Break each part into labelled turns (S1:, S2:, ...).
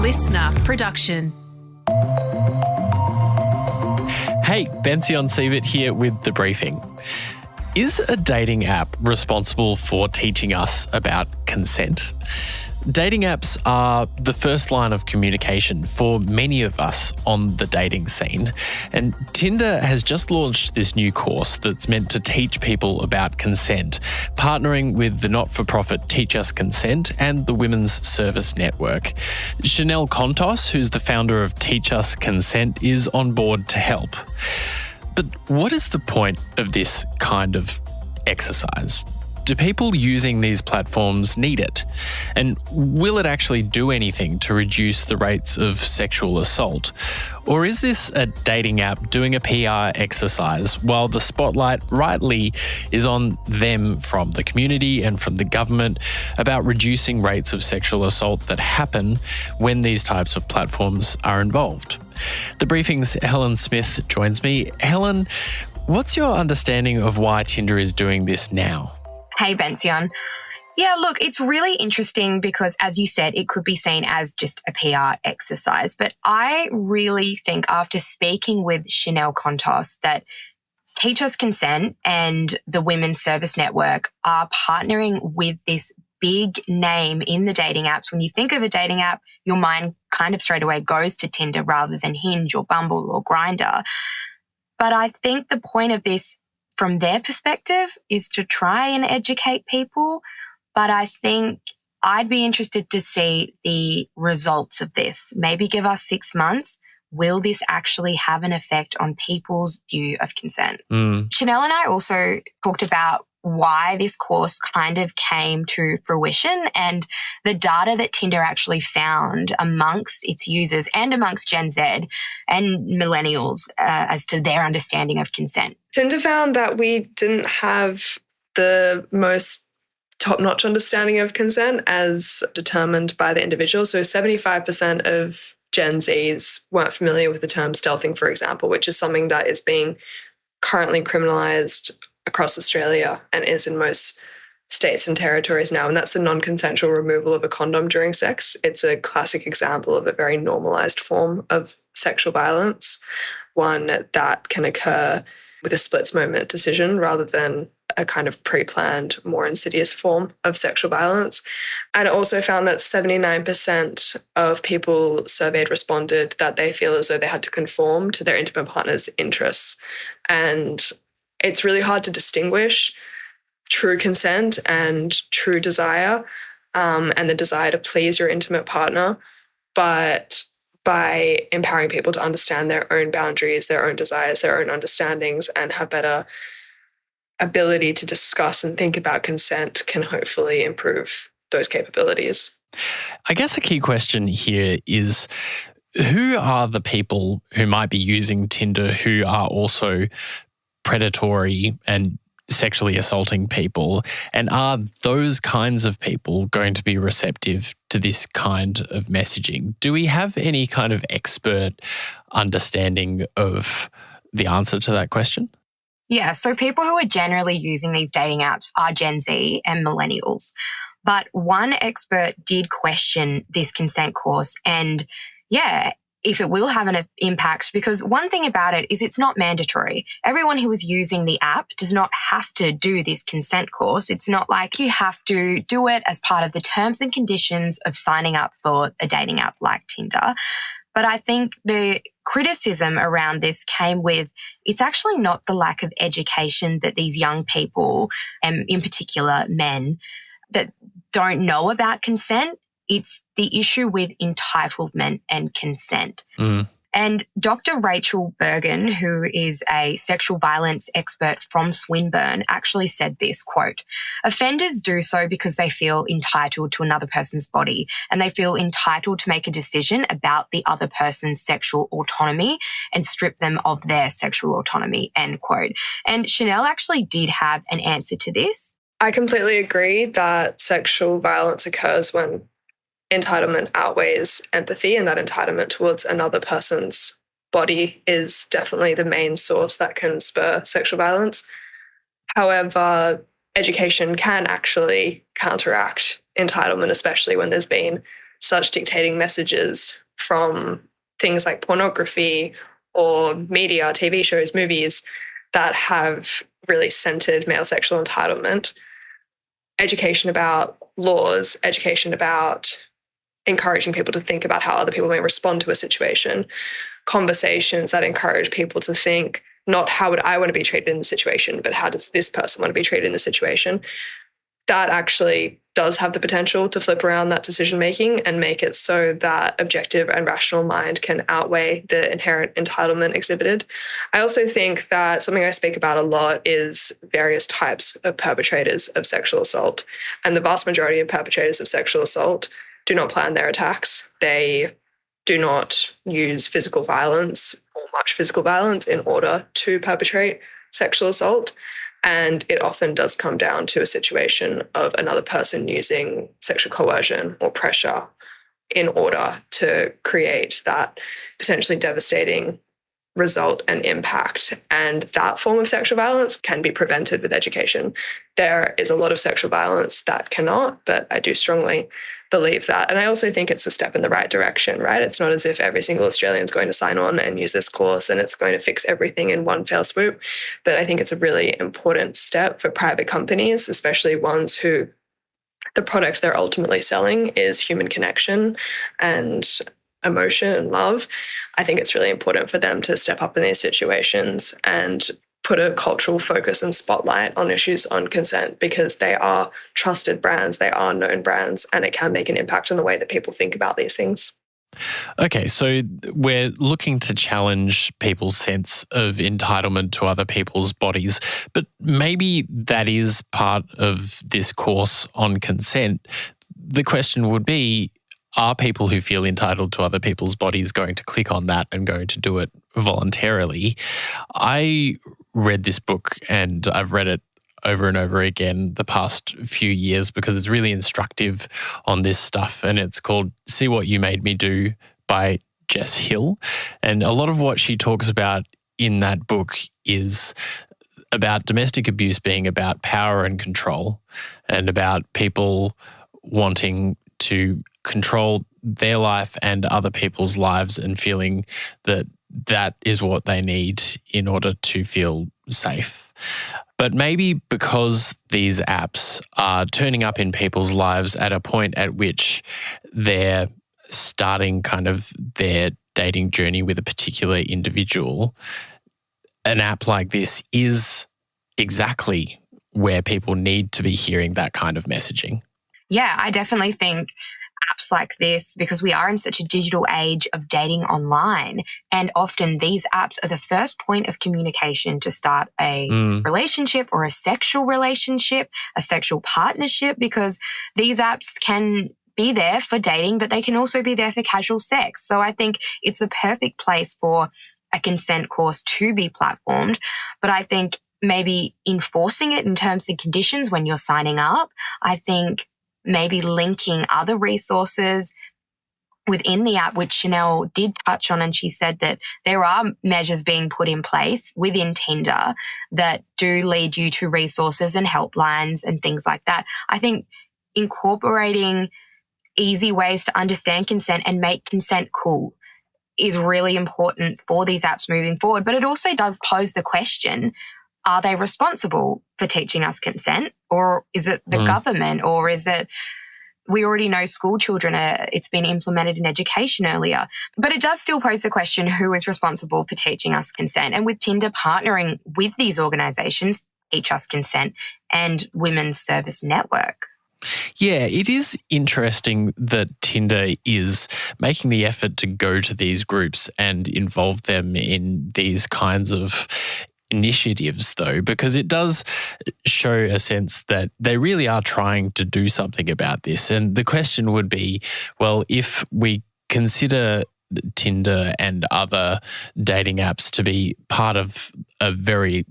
S1: listener production.
S2: Hey, Bension Siebert here with The Briefing. Is a dating app responsible for teaching us about consent? Dating apps are the first line of communication for many of us on the dating scene. And Tinder has just launched this new course that's meant to teach people about consent, partnering with the not-for-profit Teach Us Consent and the Women's Service Network. Chanel Contos, who's the founder of Teach Us Consent, is on board to help. But what is the point of this kind of exercise? Do people using these platforms need it? And will it actually do anything to reduce the rates of sexual assault? Or is this a dating app doing a PR exercise while the spotlight rightly is on them from the community and from the government about reducing rates of sexual assault that happen when these types of platforms are involved? The Briefing's Helen Smith joins me. Helen, what's your understanding of why Tinder is doing this now?
S3: Hey, Bension. Yeah, look, it's really interesting because, as you said, it could be seen as just a PR exercise. But I really think after speaking with Chanel Contos that Teach Us Consent and the Women's Service Network are partnering with this big name in the dating apps. When you think of a dating app, your mind kind of straight away goes to Tinder rather than Hinge or Bumble or Grindr. But I think the point of this from their perspective is to try and educate people. But I think I'd be interested to see the results of this. Maybe give us 6 months. Will this actually have an effect on people's view of consent? Chanel and I also talked about why this course kind of came to fruition and the data that Tinder actually found amongst its users and amongst Gen Z and millennials as to their understanding of consent.
S4: Tinder found that we didn't have the most top-notch understanding of consent as determined by the individual. So 75% of Gen Zs weren't familiar with the term stealthing, for example, which is something that is being currently criminalised across Australia and is in most states and territories now. And that's the non-consensual removal of a condom during sex. It's a classic example of a very normalised form of sexual violence, one that can occur with a split-moment decision rather than a kind of pre-planned, more insidious form of sexual violence. And it also found that 79% of people surveyed responded that they feel as though they had to conform to their intimate partner's interests. And it's really hard to distinguish true consent and true desire, and the desire to please your intimate partner. But by empowering people to understand their own boundaries, their own desires, their own understandings, and have better ability to discuss and think about consent can hopefully improve those capabilities.
S2: I guess a key question here is, who are the people who might be using Tinder who are also predatory and sexually assaulting people? And are those kinds of people going to be receptive to this kind of messaging? Do we have any kind of expert understanding of the answer to that question?
S3: Yeah, so people who are generally using these dating apps are Gen Z and millennials. But one expert did question this consent course and, if it will have an impact, because one thing about it is it's not mandatory. Everyone who is using the app does not have to do this consent course. It's not like you have to do it as part of the terms and conditions of signing up for a dating app like Tinder. But I think the criticism around this came with, it's actually not the lack of education that these young people, and in particular men, that don't know about consent. It's the issue with entitlement and consent. And Dr. Rachel Bergen, who is a sexual violence expert from Swinburne, actually said this, quote, "Offenders do so because they feel entitled to another person's body and they feel entitled to make a decision about the other person's sexual autonomy and strip them of their sexual autonomy," end quote. And Chanel actually did have an answer to this.
S4: I completely agree that sexual violence occurs when entitlement outweighs empathy, and that entitlement towards another person's body is definitely the main source that can spur sexual violence. However, education can actually counteract entitlement, especially when there's been such dictating messages from things like pornography or media, TV shows, movies that have really centered male sexual entitlement. Education about laws, education about encouraging people to think about how other people may respond to a situation, conversations that encourage people to think, not how would I want to be treated in the situation, but how does this person want to be treated in the situation? That actually does have the potential to flip around that decision making and make it so that objective and rational mind can outweigh the inherent entitlement exhibited. I also think that something I speak about a lot is various types of perpetrators of sexual assault. And the vast majority of perpetrators of sexual assault do not plan their attacks. They do not use physical violence or much physical violence in order to perpetrate sexual assault. And it often does come down to a situation of another person using sexual coercion or pressure in order to create that potentially devastating result and impact. And that form of sexual violence can be prevented with education. There is a lot of sexual violence that cannot, but I do strongly believe that. And I also think it's a step in the right direction, right? It's not as if every single Australian is going to sign on and use this course and it's going to fix everything in one fell swoop. But I think it's a really important step for private companies, especially ones who the product they're ultimately selling is human connection and emotion and love. I think it's really important for them to step up in these situations and put a cultural focus and spotlight on issues on consent, because they are trusted brands, they are known brands, and it can make an impact on the way that people think about these things.
S2: Okay, so we're looking to challenge people's sense of entitlement to other people's bodies, but maybe that is part of this course on consent. The question would be, are people who feel entitled to other people's bodies going to click on that and going to do it voluntarily? I read this book and I've read it over and over again the past few years because it's really instructive on this stuff, and it's called See What You Made Me Do by Jess Hill. And a lot of what she talks about in that book is about domestic abuse being about power and control, and about people wanting to control their life and other people's lives and feeling that that is what they need in order to feel safe. But maybe because these apps are turning up in people's lives at a point at which they're starting kind of their dating journey with a particular individual, an app like this is exactly where people need to be hearing that kind of messaging.
S3: Yeah, I definitely think apps like this, because we are in such a digital age of dating online, and often these apps are the first point of communication to start a relationship or a sexual relationship, a sexual partnership, because these apps can be there for dating, but they can also be there for casual sex. So I think it's the perfect place for a consent course to be platformed. But I think maybe enforcing it in terms and conditions when you're signing up, I think maybe linking other resources within the app, which Chanel did touch on, and she said that there are measures being put in place within Tinder that do lead you to resources and helplines and things like that. I think incorporating easy ways to understand consent and make consent cool is really important for these apps moving forward. But it also does pose the question, are they responsible for teaching us consent? Or is it the government? Or is it, we already know school children, it's been implemented in education earlier. But it does still pose the question, who is responsible for teaching us consent? And with Tinder partnering with these organisations, Teach Us Consent and Women's Service Network.
S2: Yeah, it is interesting that Tinder is making the effort to go to these groups and involve them in these kinds of initiatives, though, because it does show a sense that they really are trying to do something about this. And the question would be, well, if we consider Tinder and other dating apps to be part of a very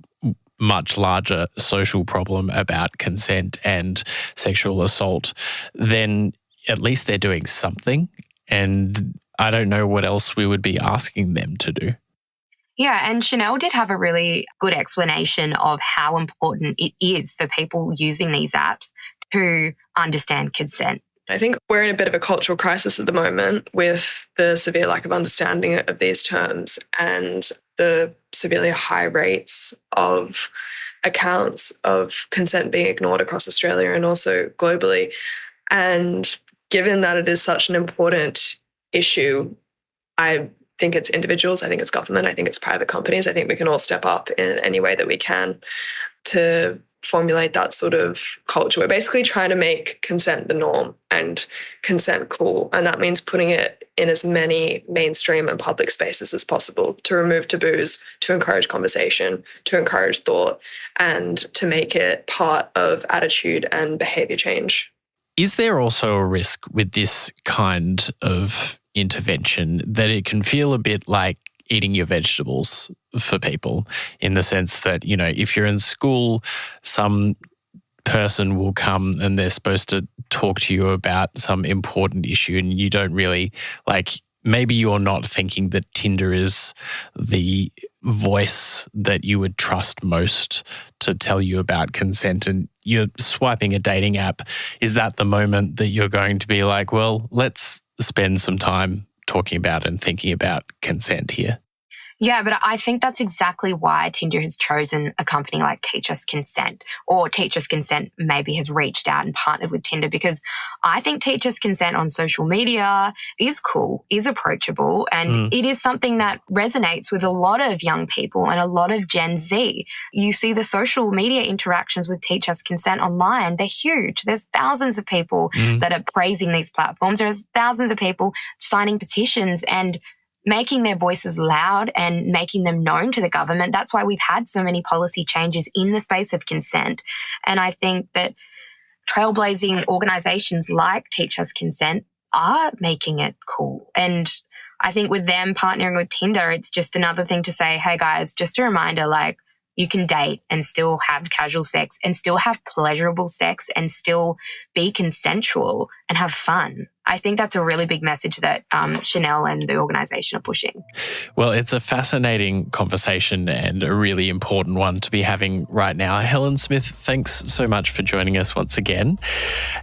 S2: much larger social problem about consent and sexual assault, then at least they're doing something. And I don't know what else we would be asking them to do.
S3: Yeah, and Chanel did have a really good explanation of how important it is for people using these apps to understand consent.
S4: I think we're in a bit of a cultural crisis at the moment with the severe lack of understanding of these terms and the severely high rates of accounts of consent being ignored across Australia and also globally. And given that it is such an important issue, I think it's individuals, I think it's government, I think it's private companies. I think we can all step up in any way that we can to formulate that sort of culture. We're basically trying to make consent the norm and consent cool. And that means putting it in as many mainstream and public spaces as possible to remove taboos, to encourage conversation, to encourage thought, and to make it part of attitude and behavior change.
S2: Is there also a risk with this kind of intervention that it can feel a bit like eating your vegetables for people, in the sense that, you know, if you're in school, some person will come and they're supposed to talk to you about some important issue and you don't really, like, maybe you're not thinking that Tinder is the voice that you would trust most to tell you about consent, and you're swiping a dating app. Is that the moment that you're going to be like, well, let's spend some time talking about and thinking about consent here?
S3: Yeah, but I think that's exactly why Tinder has chosen a company like Teach Us Consent, or Teach Us Consent maybe has reached out and partnered with Tinder, because I think Teach Us Consent on social media is cool, is approachable, and it is something that resonates with a lot of young people and a lot of Gen Z. You see the social media interactions with Teach Us Consent online, they're huge. There's thousands of people that are praising these platforms. There's thousands of people signing petitions and making their voices loud and making them known to the government. That's why we've had so many policy changes in the space of consent. And I think that trailblazing organisations like Teach Us Consent are making it cool. And I think with them partnering with Tinder, it's just another thing to say, hey guys, just a reminder, like, you can date and still have casual sex and still have pleasurable sex and still be consensual and have fun. I think that's a really big message that Chanel and the organisation are pushing.
S2: Well, it's a fascinating conversation and a really important one to be having right now. Helen Smith, thanks so much for joining us once again.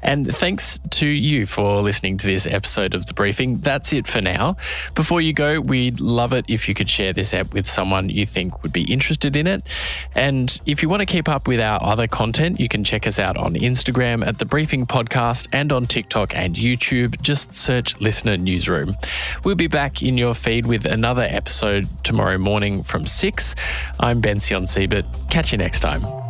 S2: And thanks to you for listening to this episode of The Briefing. That's it for now. Before you go, we'd love it if you could share this app with someone you think would be interested in it. And if you want to keep up with our other content, you can check us out on Instagram at The Briefing Podcast and on TikTok and YouTube. Just search Listener Newsroom. We'll be back in your feed with another episode tomorrow morning from 6. I'm Bension Siebert. Catch you next time.